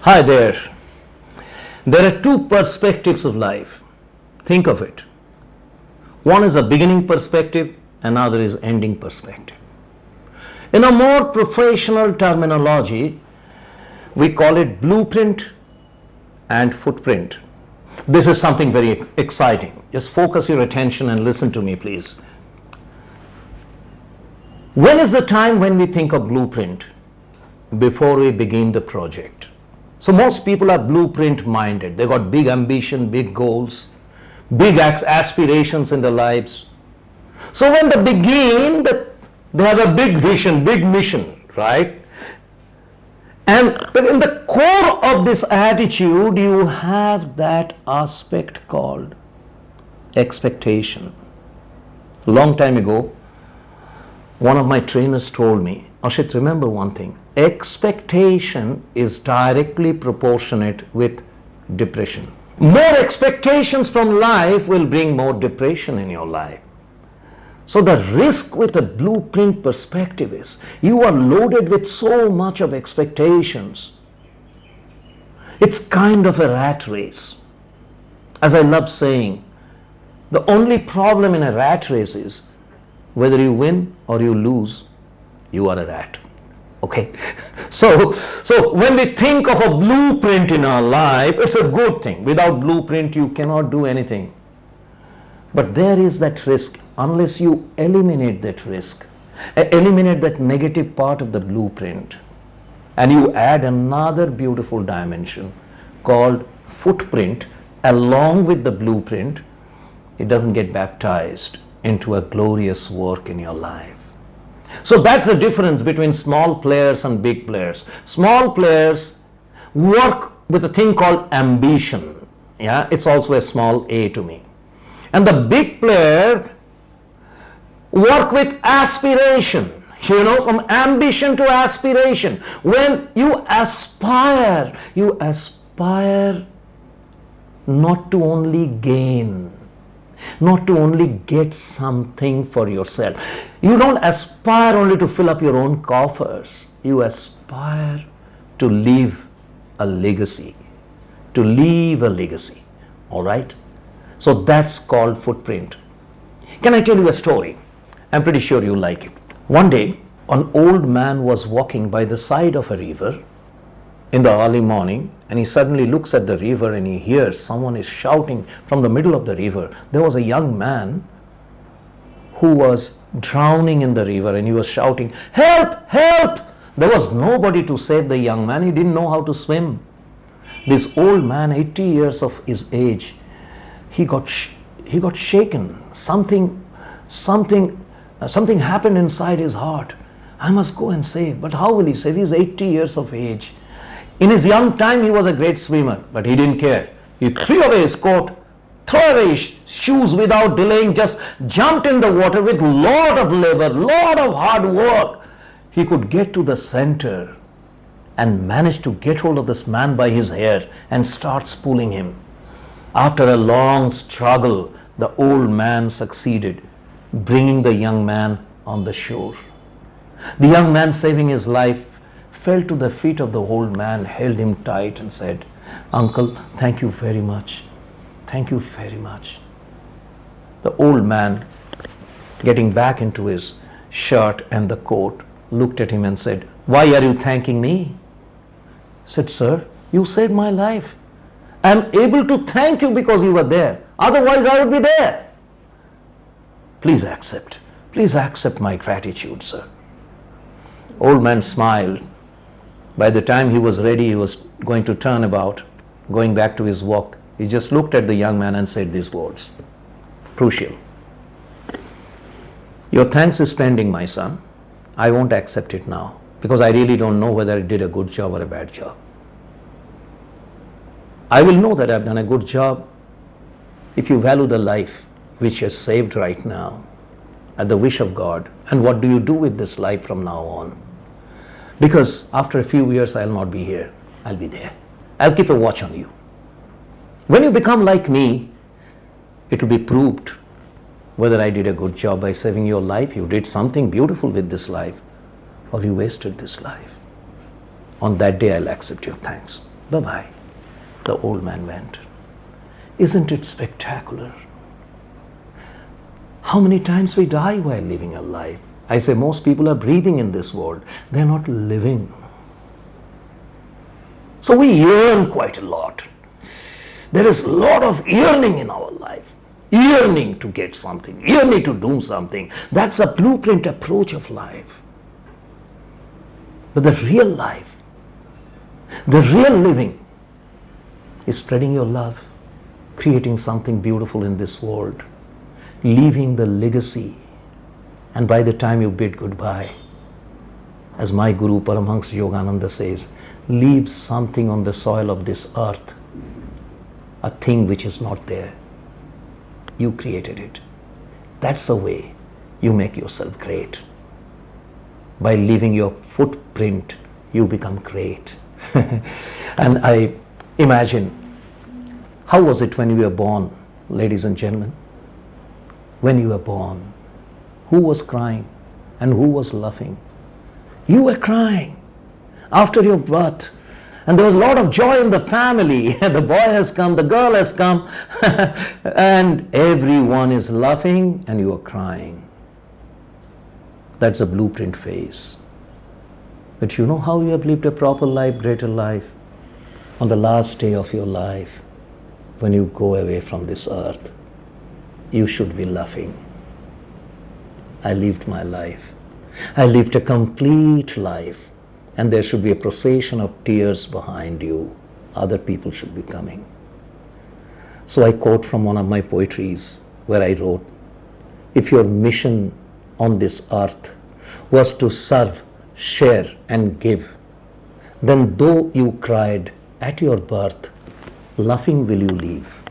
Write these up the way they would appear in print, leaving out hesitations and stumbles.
Hi there. There are two perspectives of life. Think of it. One is a beginning perspective, another is ending perspective. In a more professional terminology, we call it blueprint and footprint. This is something very exciting. Just focus your attention and listen to me, please. When is the time when we think of blueprint? Before we begin the project. So most people are blueprint minded. They got big ambition, big goals, big aspirations in their lives. So when they begin, they have a big vision, big mission, right? And in the core of this attitude, you have that aspect called expectation. A long time ago, one of my trainers told me, Ashit, remember one thing, expectation is directly proportionate with depression. More expectations from life will bring more depression in your life. So the risk with a blueprint perspective is you are loaded with so much of expectations. It's kind of a rat race. As I love saying, the only problem in a rat race is whether you win or you lose, you are a rat. Okay? So when we think of a blueprint in our life, it's a good thing. Without blueprint, you cannot do anything. But there is that risk unless you eliminate that risk, eliminate that negative part of the blueprint, and you add another beautiful dimension called footprint along with the blueprint, it doesn't get baptized into a glorious work in your life. So that's the difference between small players and big players. Small players work with a thing called ambition. Yeah, it's also a small a to me. And the big player work with aspiration. You know, from ambition to aspiration. When you aspire not to only gain, not to only get something for yourself. You don't aspire only to fill up your own coffers. You aspire to leave a legacy. To leave a legacy. All right? So that's called footprint. Can I tell you a story? I'm pretty sure you like it. One day, an old man was walking by the side of a river in the early morning, and he suddenly looks at the river and he hears someone is shouting from the middle of the river. There was a young man who was drowning in the river and he was shouting, "Help! Help!" There was nobody to save the young man. He didn't know how to swim. This old man, 80 years of his age, he got shaken. Something happened inside his heart. I must go and save. But how will he save? He's 80 years of age. In his young time, he was a great swimmer, but he didn't care. He threw away his coat, threw away his shoes without delaying, just jumped in the water with lot of labor, lot of hard work. He could get to the center and managed to get hold of this man by his hair and starts pulling him. After a long struggle, the old man succeeded, bringing the young man on the shore. The young man, saving his life, fell to the feet of the old man, held him tight and said, "Uncle, thank you very much. Thank you very much." The old man, getting back into his shirt and the coat, looked at him and said, "Why are you thanking me?" He said, "Sir, you saved my life. I am able to thank you because you were there. Otherwise, I would be there. Please accept my gratitude, sir." Old man smiled. By the time he was ready, he was going to turn about, going back to his walk. He just looked at the young man and said these words, crucial. "Your thanks is pending, my son. I won't accept it now because I really don't know whether I did a good job or a bad job. I will know that I've done a good job if you value the life which is saved right now at the wish of God. And what do you do with this life from now on? Because after a few years, I'll not be here. I'll be there. I'll keep a watch on you. When you become like me, it will be proved whether I did a good job by saving your life, you did something beautiful with this life, or you wasted this life. On that day, I'll accept your thanks. Bye-bye. The old man went. Isn't it spectacular? How many times we die while living a life? I say most people are breathing in this world. They're not living. So we yearn quite a lot. There is a lot of yearning in our life. Yearning to get something. Yearning to do something. That's a blueprint approach of life. But the real life, the real living is spreading your love, creating something beautiful in this world, leaving the legacy. And by the time you bid goodbye, as my Guru Paramahansa Yogananda says, leave something on the soil of this earth, a thing which is not there. You created it. That's the way you make yourself great. By leaving your footprint, you become great. And I imagine, how was it when you were born, ladies and gentlemen? When you were born, who was crying and who was laughing? You were crying after your birth. And there was a lot of joy in the family. The boy has come, the girl has come, and everyone is laughing and you are crying. That's a blueprint phase. But you know how you have lived a proper life, greater life? On the last day of your life, when you go away from this earth, you should be laughing. I lived my life. I lived a complete life. And there should be a procession of tears behind you. Other people should be coming. So I quote from one of my poetries where I wrote, if your mission on this earth was to serve, share and give, then though you cried at your birth, laughing will you leave.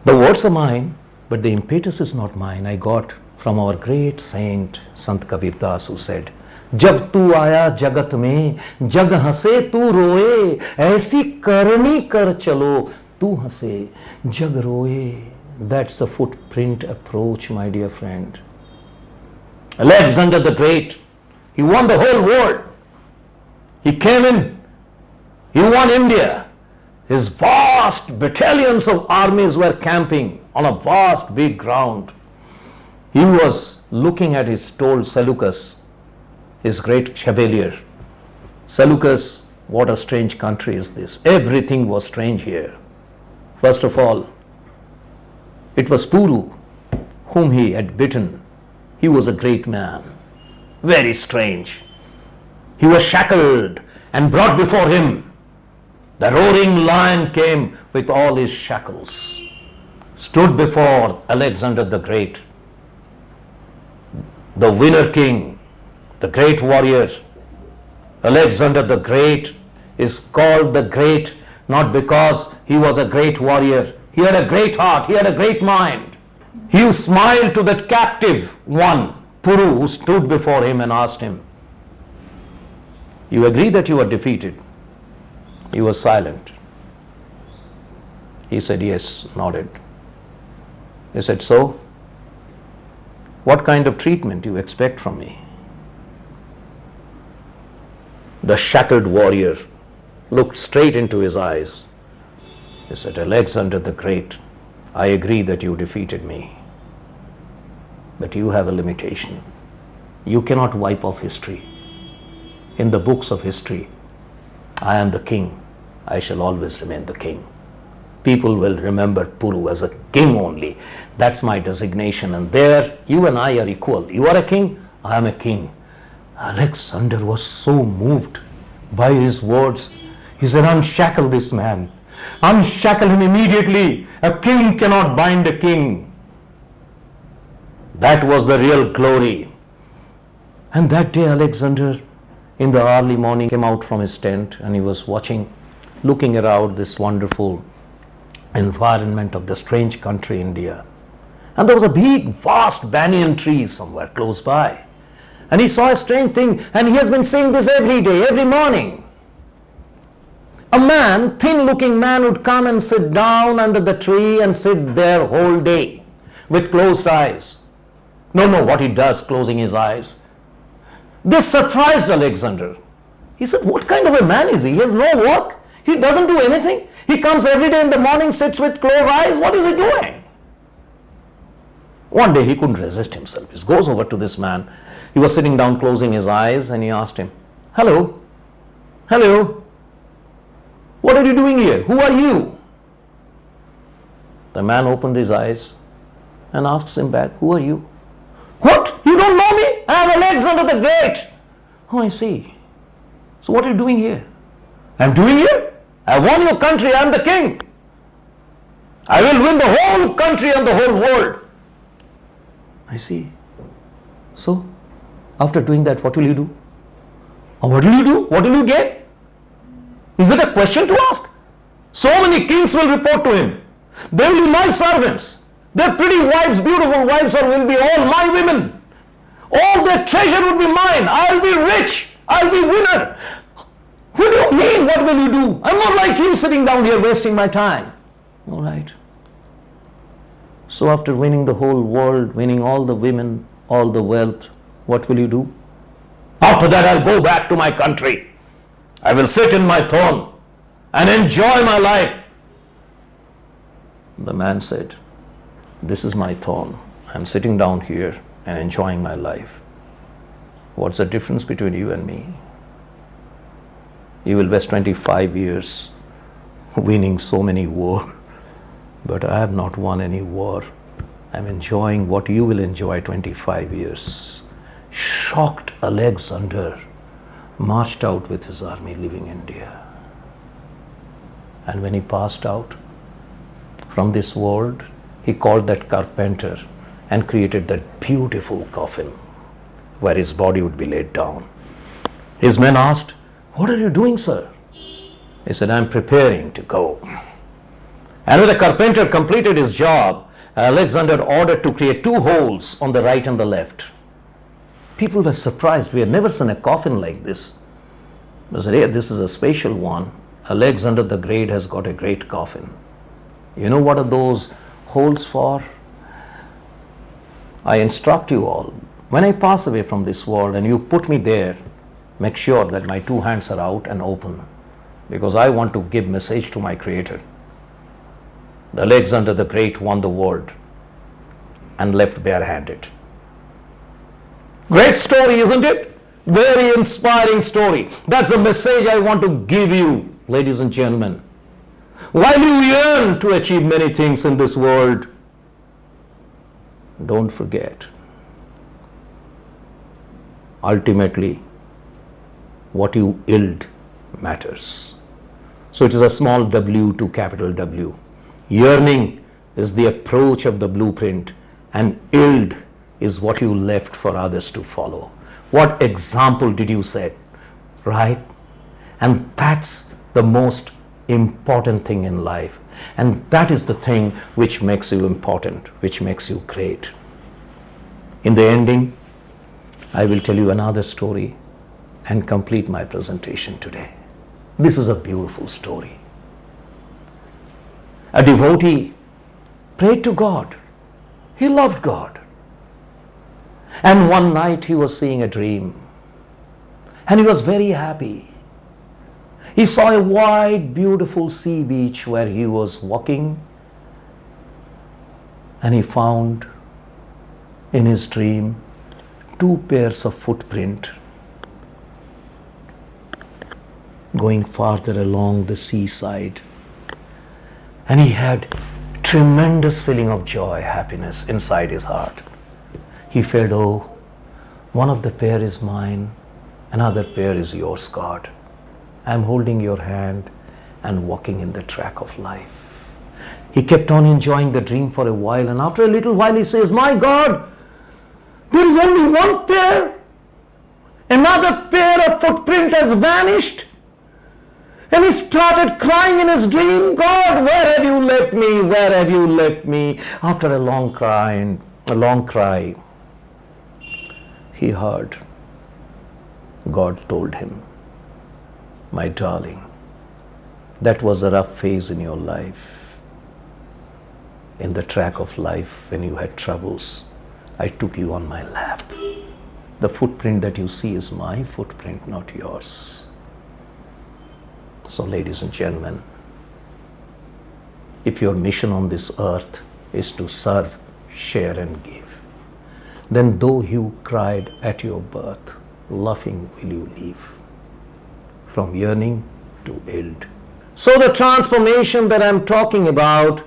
The words are mine, but the impetus is not mine. I got from our great saint, Sant Kabir Das, who said, जब तू आया जगत में, जग हंसे तू रोए, ऐसी करनी कर चलो, तू हंसे जग रोए. That's a footprint approach, my dear friend. Alexander the Great, he won the whole world. He came in, he won India. His vast battalions of armies were camping on a vast big ground. He was looking at his told Seleucus, his great chevalier. Seleucus, what a strange country is this. Everything was strange here. First of all, it was Puru whom he had bitten. He was a great man. Very strange. He was shackled and brought before him. The roaring lion came with all his shackles, stood before Alexander the Great. The winner king, the great warrior, Alexander the Great, is called the Great not because he was a great warrior. He had a great heart, he had a great mind. He smiled to that captive one, Puru, who stood before him and asked him, you agree that you were defeated? He was silent. He said, yes, nodded. He said, so, what kind of treatment do you expect from me? The shackled warrior looked straight into his eyes. He said, Alexander the Great, I agree that you defeated me. But you have a limitation. You cannot wipe off history. In the books of history, I am the king. I shall always remain the king. People will remember Puru as a king only. That's my designation. And there, you and I are equal. You are a king, I am a king. Alexander was so moved by his words. He said, unshackle this man. Unshackle him immediately. A king cannot bind a king. That was the real glory. And that day Alexander, in the early morning, came out from his tent and he was watching, looking around this wonderful environment of the strange country India. And there was a big, vast banyan tree somewhere close by. And he saw a strange thing, and he has been seeing this every day, every morning. A man, thin-looking man, would come and sit down under the tree and sit there whole day with closed eyes. Don't know what he does closing his eyes. This surprised Alexander. He said, what kind of a man is he? He has no work. He doesn't do anything. He comes every day in the morning, sits with closed eyes. What is he doing? One day he couldn't resist himself. He goes over to this man. He was sitting down, closing his eyes, and he asked him, "Hello, hello, what are you doing here? Who are you?" The man opened his eyes and asks him back, "Who are you?" "What? You don't know me? I have legs under the grate." "Oh, I see. So what are you doing here?" "I'm doing here? I won your country. I'm the king. I will win the whole country and the whole world." "I see. So, after doing that, what will you do?" "Oh, what will you do? What will you get?" Is it a question to ask? So many kings will report to him. They will be my servants. Their pretty wives, beautiful wives, will be all my women. All their treasure would be mine. I'll be rich. I'll be winner. What do you mean, what will you do? I'm not like you sitting down here wasting my time. All right. So after winning the whole world, winning all the women, all the wealth, what will you do? "After that, I'll go back to my country. I will sit in my throne and enjoy my life." The man said, "This is my throne. I'm sitting down here and enjoying my life. What's the difference between you and me? You will waste 25 years winning so many wars, but I have not won any war. I'm enjoying what you will enjoy 25 years. Shocked Alexander marched out with his army leaving India. And when he passed out from this world, he called that carpenter and created that beautiful coffin where his body would be laid down. His men asked, "What are you doing, sir?" He said, "I'm preparing to go." And when the carpenter completed his job, Alexander ordered to create 2 holes on the right and the left. People were surprised. We had never seen a coffin like this. They said, "Hey, this is a special one. Alexander the Great has got a great coffin." You know what are those holes for? I instruct you all, when I pass away from this world and you put me there, make sure that my 2 hands are out and open, because I want to give message to my Creator. Alexander the Great won the world and left barehanded. Great story, isn't it? Very inspiring story. That's a message I want to give you, ladies and gentlemen. While you yearn to achieve many things in this world, don't forget, ultimately, what you yield matters. So it is a small w to capital W. Yearning is the approach of the blueprint, and yield is what you left for others to follow. What example did you set, right? And that's the most important thing in life. And that is the thing which makes you important, which makes you great. In the ending, I will tell you another story and complete my presentation today. This is a beautiful story. A devotee prayed to God. He loved God. And one night he was seeing a dream. And he was very happy. He saw a wide, beautiful sea beach where he was walking. And he found in his dream 2 pairs of footprints going farther along the seaside. And he had tremendous feeling of joy, happiness inside his heart. He felt, "Oh, one of the pair is mine, another pair is yours, God. I'm holding your hand and walking in the track of life." He kept on enjoying the dream for a while, and after a little while he says, "My God, there is only one pair. Another pair of footprint has vanished." And he started crying in his dream, "God, where have you left me? Where have you left me?" After a long cry, he heard God told him, "My darling, that was a rough phase in your life. In the track of life, when you had troubles, I took you on my lap. The footprint that you see is my footprint, not yours. So, ladies and gentlemen, if your mission on this earth is to serve, share and give, then though you cried at your birth, laughing will you leave, from yearning to yield. So the transformation that I'm talking about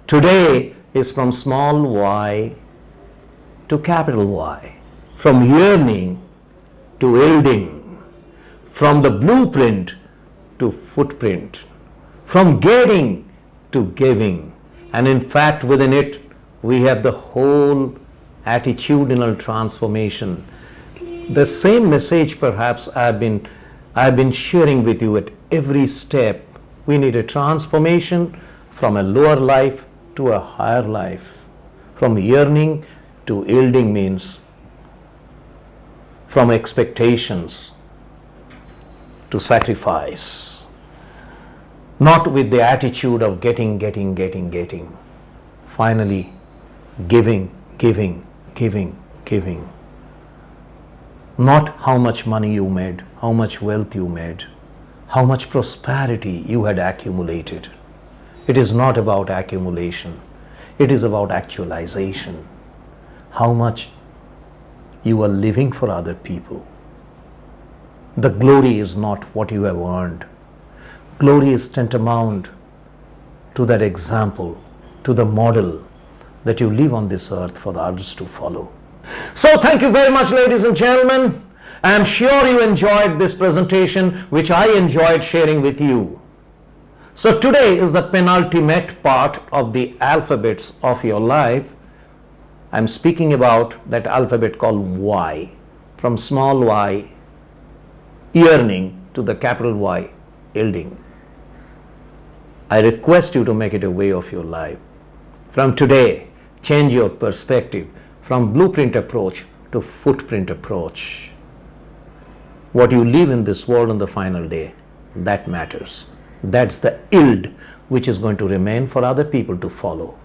today is from small y to capital Y, from yearning to yielding, from the blueprint to footprint, from getting to giving, and in fact within it we have the whole attitudinal transformation. The same message perhaps I've been sharing with you at every step. We need a transformation from a lower life to a higher life. From yearning to yielding means from expectations to sacrifice. Not with the attitude of getting. Finally, giving. Not how much money you made, how much wealth you made, how much prosperity you had accumulated. It is not about accumulation. It is about actualization. How much you are living for other people. The glory is not what you have earned. Glory is tantamount to that example, to the model that you live on this earth for the others to follow. So thank you very much, ladies and gentlemen. I am sure you enjoyed this presentation, which I enjoyed sharing with you. So today is the penultimate part of the alphabets of your life. I am speaking about that alphabet called Y, from small y, yearning, to the capital Y, yielding. I request you to make it a way of your life. From today, change your perspective from blueprint approach to footprint approach. What you leave in this world on the final day, that matters. That's the yield which is going to remain for other people to follow.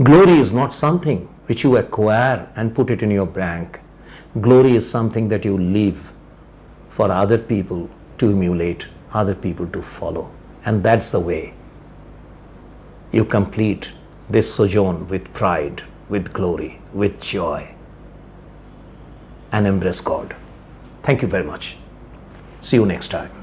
Glory is not something which you acquire and put it in your bank. Glory is something that you leave for other people to emulate, other people to follow. And that's the way you complete this sojourn with pride, with glory, with joy, and embrace God. Thank you very much. See you next time.